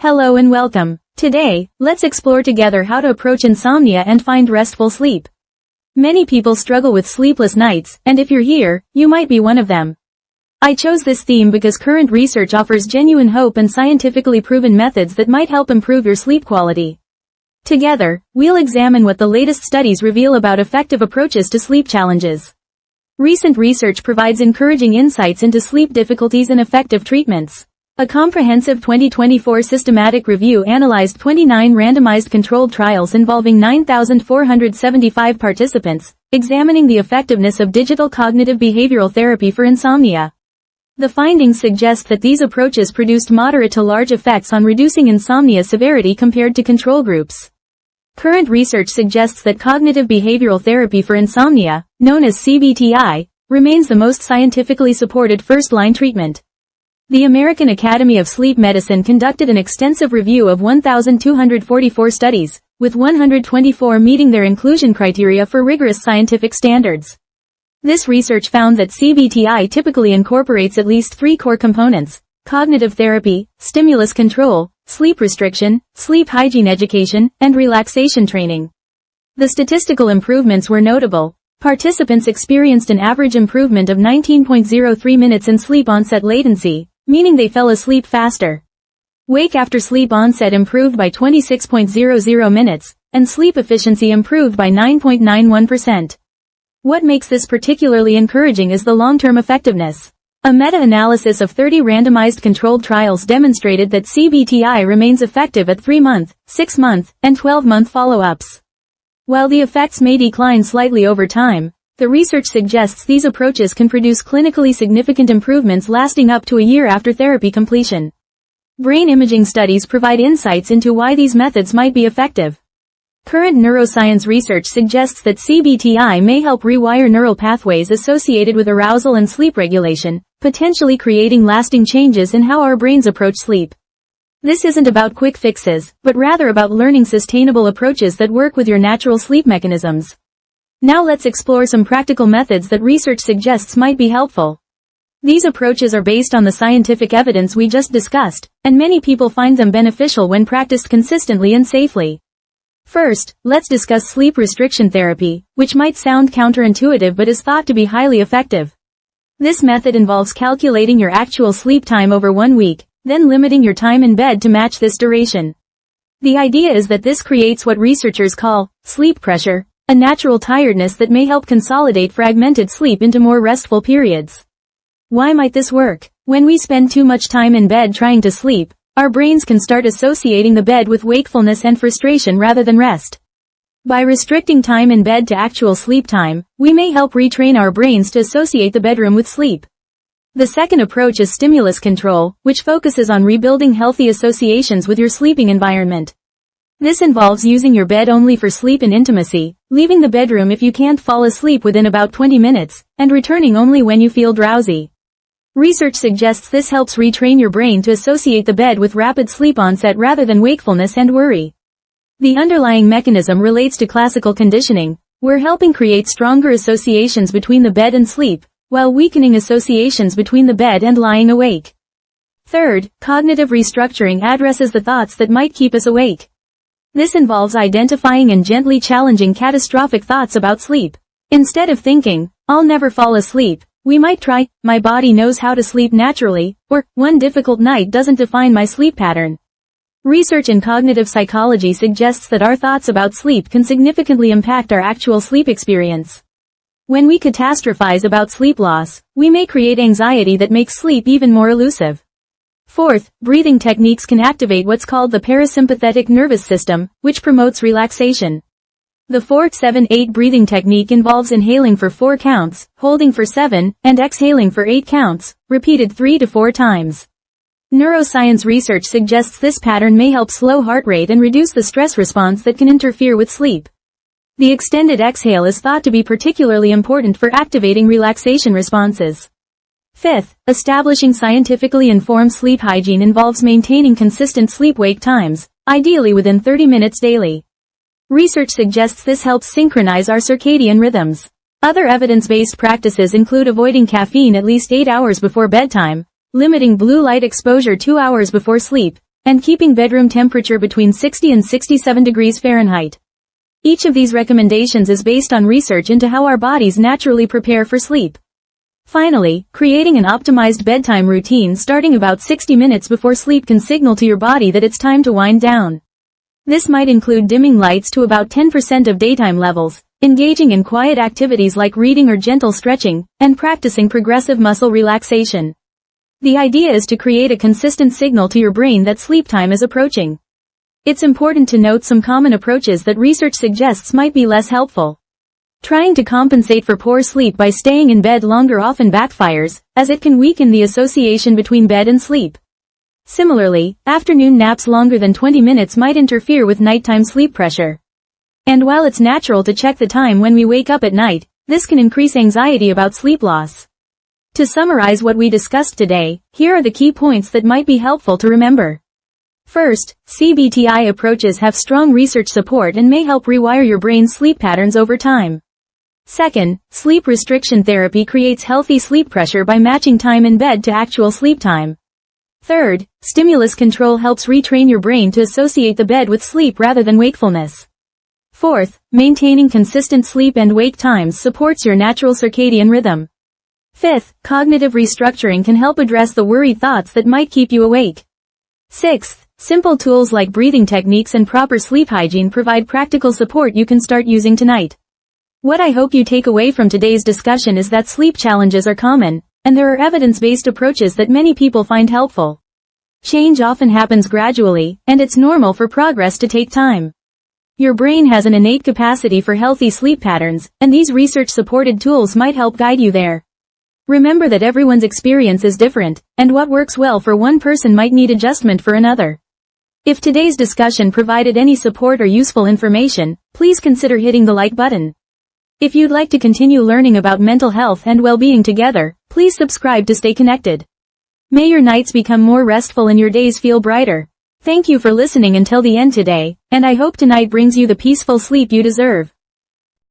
Hello and welcome. Today, let's explore together how to approach insomnia and find restful sleep. Many people struggle with sleepless nights, and if you're here, you might be one of them. I chose this theme because current research offers genuine hope and scientifically proven methods that might help improve your sleep quality. Together, we'll examine what the latest studies reveal about effective approaches to sleep challenges. Recent research provides encouraging insights into sleep difficulties and effective treatments. A comprehensive 2024 systematic review analyzed 29 randomized controlled trials involving 9,475 participants, examining the effectiveness of digital cognitive behavioral therapy for insomnia. The findings suggest that these approaches produced moderate to large effects on reducing insomnia severity compared to control groups. Current research suggests that cognitive behavioral therapy for insomnia, known as CBT-I, remains the most scientifically supported first-line treatment. The American Academy of Sleep Medicine conducted an extensive review of 1,244 studies, with 124 meeting their inclusion criteria for rigorous scientific standards. This research found that CBT-I typically incorporates at least three core components: cognitive therapy, stimulus control, sleep restriction, sleep hygiene education, and relaxation training. The statistical improvements were notable. Participants experienced an average improvement of 19.03 minutes in sleep onset latency, meaning they fell asleep faster. Wake after sleep onset improved by 26.00 minutes, and sleep efficiency improved by 9.91%. What makes this particularly encouraging is the long-term effectiveness. A meta-analysis of 30 randomized controlled trials demonstrated that CBT-I remains effective at 3-month, 6-month, and 12-month follow-ups. While the effects may decline slightly over time, the research suggests these approaches can produce clinically significant improvements lasting up to a year after therapy completion. Brain imaging studies provide insights into why these methods might be effective. Current neuroscience research suggests that CBT-I may help rewire neural pathways associated with arousal and sleep regulation, potentially creating lasting changes in how our brains approach sleep. This isn't about quick fixes, but rather about learning sustainable approaches that work with your natural sleep mechanisms. Now let's explore some practical methods that research suggests might be helpful. These approaches are based on the scientific evidence we just discussed, and many people find them beneficial when practiced consistently and safely. First, let's discuss sleep restriction therapy, which might sound counterintuitive but is thought to be highly effective. This method involves calculating your actual sleep time over 1 week, then limiting your time in bed to match this duration. The idea is that this creates what researchers call sleep pressure, a natural tiredness that may help consolidate fragmented sleep into more restful periods. Why might this work? When we spend too much time in bed trying to sleep, our brains can start associating the bed with wakefulness and frustration rather than rest. By restricting time in bed to actual sleep time, we may help retrain our brains to associate the bedroom with sleep. The second approach is stimulus control, which focuses on rebuilding healthy associations with your sleeping environment. This involves using your bed only for sleep and intimacy, leaving the bedroom if you can't fall asleep within about 20 minutes, and returning only when you feel drowsy. Research suggests this helps retrain your brain to associate the bed with rapid sleep onset rather than wakefulness and worry. The underlying mechanism relates to classical conditioning. We're helping create stronger associations between the bed and sleep, while weakening associations between the bed and lying awake. Third, cognitive restructuring addresses the thoughts that might keep us awake. This involves identifying and gently challenging catastrophic thoughts about sleep. Instead of thinking, "I'll never fall asleep," we might try, "My body knows how to sleep naturally," or, "One difficult night doesn't define my sleep pattern." Research in cognitive psychology suggests that our thoughts about sleep can significantly impact our actual sleep experience. When we catastrophize about sleep loss, we may create anxiety that makes sleep even more elusive. Fourth, breathing techniques can activate what's called the parasympathetic nervous system, which promotes relaxation. The 4-7-8 breathing technique involves inhaling for 4 counts, holding for 7, and exhaling for 8 counts, repeated 3 to 4 times. Neuroscience research suggests this pattern may help slow heart rate and reduce the stress response that can interfere with sleep. The extended exhale is thought to be particularly important for activating relaxation responses. Fifth, establishing scientifically informed sleep hygiene involves maintaining consistent sleep-wake times, ideally within 30 minutes daily. Research suggests this helps synchronize our circadian rhythms. Other evidence-based practices include avoiding caffeine at least 8 hours before bedtime, limiting blue light exposure 2 hours before sleep, and keeping bedroom temperature between 60 and 67 degrees Fahrenheit. Each of these recommendations is based on research into how our bodies naturally prepare for sleep. Finally, creating an optimized bedtime routine starting about 60 minutes before sleep can signal to your body that it's time to wind down. This might include dimming lights to about 10% of daytime levels, engaging in quiet activities like reading or gentle stretching, and practicing progressive muscle relaxation. The idea is to create a consistent signal to your brain that sleep time is approaching. It's important to note some common approaches that research suggests might be less helpful. Trying to compensate for poor sleep by staying in bed longer often backfires, as it can weaken the association between bed and sleep. Similarly, afternoon naps longer than 20 minutes might interfere with nighttime sleep pressure. And while it's natural to check the time when we wake up at night, this can increase anxiety about sleep loss. To summarize what we discussed today, here are the key points that might be helpful to remember. First, CBT-I approaches have strong research support and may help rewire your brain's sleep patterns over time. Second, sleep restriction therapy creates healthy sleep pressure by matching time in bed to actual sleep time. Third, stimulus control helps retrain your brain to associate the bed with sleep rather than wakefulness. Fourth, maintaining consistent sleep and wake times supports your natural circadian rhythm. Fifth, cognitive restructuring can help address the worried thoughts that might keep you awake. Sixth, simple tools like breathing techniques and proper sleep hygiene provide practical support you can start using tonight. What I hope you take away from today's discussion is that sleep challenges are common, and there are evidence-based approaches that many people find helpful. Change often happens gradually, and it's normal for progress to take time. Your brain has an innate capacity for healthy sleep patterns, and these research-supported tools might help guide you there. Remember that everyone's experience is different, and what works well for one person might need adjustment for another. If today's discussion provided any support or useful information, please consider hitting the like button. If you'd like to continue learning about mental health and well-being together, please subscribe to stay connected. May your nights become more restful and your days feel brighter. Thank you for listening until the end today, and I hope tonight brings you the peaceful sleep you deserve.